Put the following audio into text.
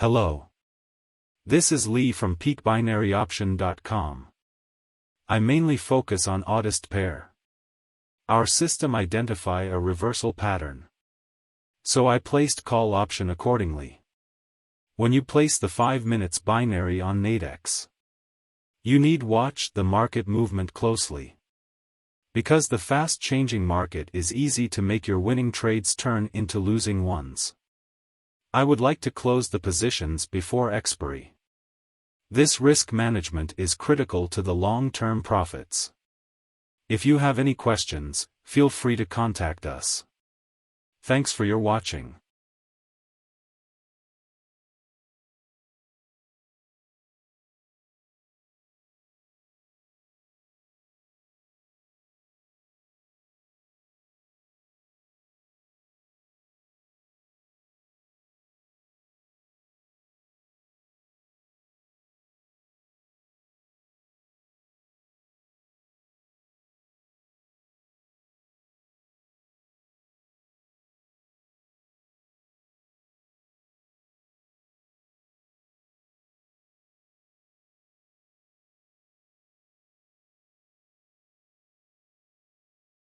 Hello. This is Lee from peakbinaryoption.com. I mainly focus on oddest pair. Our system identify a reversal pattern. So I placed call option accordingly. When you place the 5 minutes binary on NADEX, you need watch the market movement closely. Because the fast-changing market is easy to make your winning trades turn into losing ones. I would like to close the positions before expiry. This risk management is critical to the long-term profits. If you have any questions, feel free to contact us. Thanks for your watching.